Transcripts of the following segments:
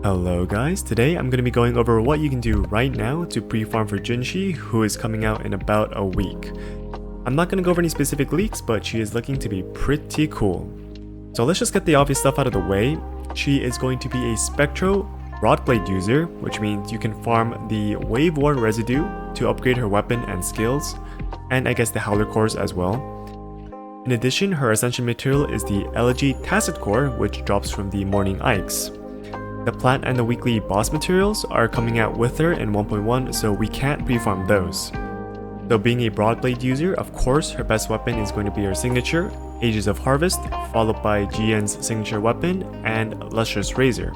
Hello guys, today I'm going to be going over what you can do right now to pre-farm for Jinhsi, who is coming out in about a week. I'm not going to go over any specific leaks, but she is looking to be pretty cool. So let's just get the obvious stuff out of the way. She is going to be a Spectro Broadblade user, which means you can farm the Wave War residue to upgrade her weapon and skills, and I guess the Howler cores as well. In addition, her Ascension material is the Elegy Tacit core, which drops from the Morning Ikes. The plant and the weekly boss materials are coming out with her in 1.1, so we can't pre-farm those. So being a Broadblade user, of course, her best weapon is going to be her signature, Ages of Harvest, followed by GN's signature weapon, and Lustrous Razor.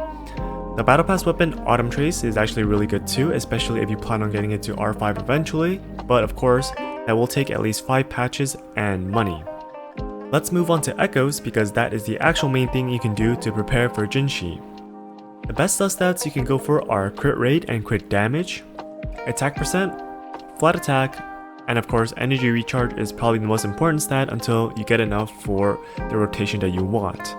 The Battle Pass weapon, Autumn Trace, is actually really good too, especially if you plan on getting it to R5 eventually, but of course, that will take at least 5 patches and money. Let's move on to Echoes, because that is the actual main thing you can do to prepare for Jinhsi. The best substats you can go for are crit rate and crit damage, attack percent, flat attack, and of course energy recharge is probably the most important stat until you get enough for the rotation that you want.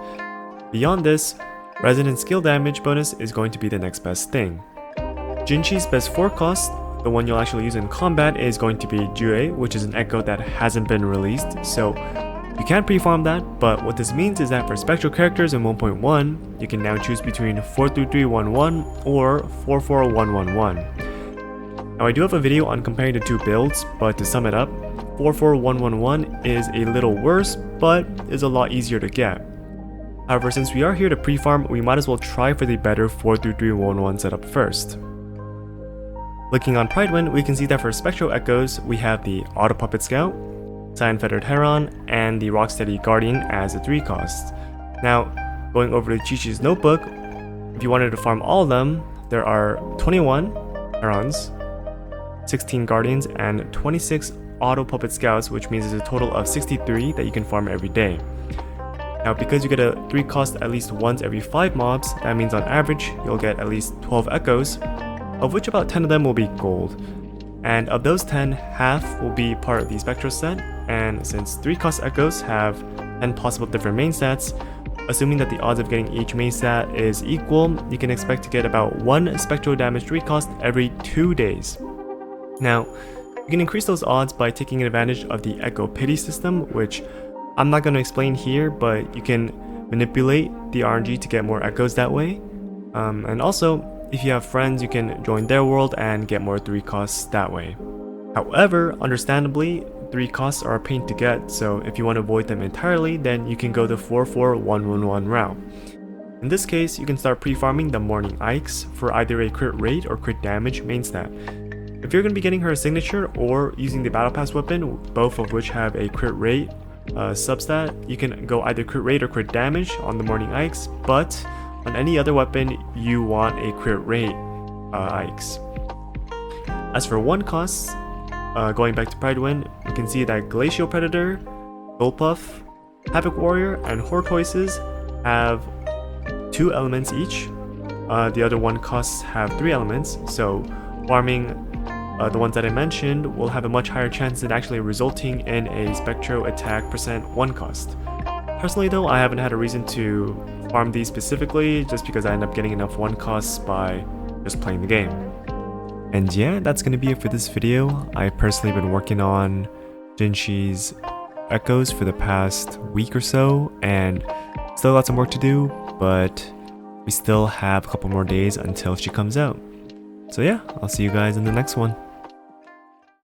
Beyond this, resonant skill damage bonus is going to be the next best thing. Jinhsi's best forecast, the one you'll actually use in combat, is going to be Jue, which is an echo that hasn't been released, so you can't pre-farm that, but what this means is that for spectral characters in 1.1, you can now choose between 43311 or 44111. Now I do have a video on comparing the two builds, but to sum it up, 44111 is a little worse, but is a lot easier to get. However, since we are here to pre-farm, we might as well try for the better 43311 setup first. Looking on Pridewind, we can see that for Spectral Echoes, we have the Auto Puppet Scout, Cyan Feathered Heron, and the Rocksteady Guardian as a 3 cost. Now, going over to Chi-Chi's notebook, if you wanted to farm all of them, there are 21 Herons, 16 Guardians, and 26 Auto Puppet Scouts, which means there's a total of 63 that you can farm every day. Now, because you get a 3 cost at least once every 5 mobs, that means on average, you'll get at least 12 Echoes, of which about 10 of them will be gold. And of those 10, half will be part of the Spectral set, and since 3 cost Echoes have 10 possible different main stats, assuming that the odds of getting each main stat is equal, you can expect to get about 1 Spectral damage 3 cost every 2 days. Now, you can increase those odds by taking advantage of the Echo Pity system, which I'm not going to explain here, but you can manipulate the RNG to get more Echoes that way. And also, if you have friends, you can join their world and get more 3 costs that way. However, understandably, 3 costs are a pain to get, so if you want to avoid them entirely, then you can go the 44111 route. In this case, you can start pre-farming the Morning Ikes for either a crit rate or crit damage main stat. If you're going to be getting her signature or using the Battle Pass weapon, both of which have a crit rate substat, you can go either crit rate or crit damage on the Morning Ikes, but on any other weapon, you want a crit rate Ikes. As for 1 costs, going back to Pridewind, you can see that Glacial Predator, Goldpuff, Havoc Warrior, and Hortoises have 2 elements each. The other 1 costs have 3 elements, so farming the ones that I mentioned will have a much higher chance at actually resulting in a Spectro attack percent 1 cost. Personally though, I haven't had a reason to farm these specifically, just because I end up getting enough 1 costs by just playing the game. And yeah, that's gonna be it for this video. I've personally been working on Jinhsi's Echoes for the past week or so, and still got some work to do, but we still have a couple more days until she comes out. So yeah, I'll see you guys in the next one.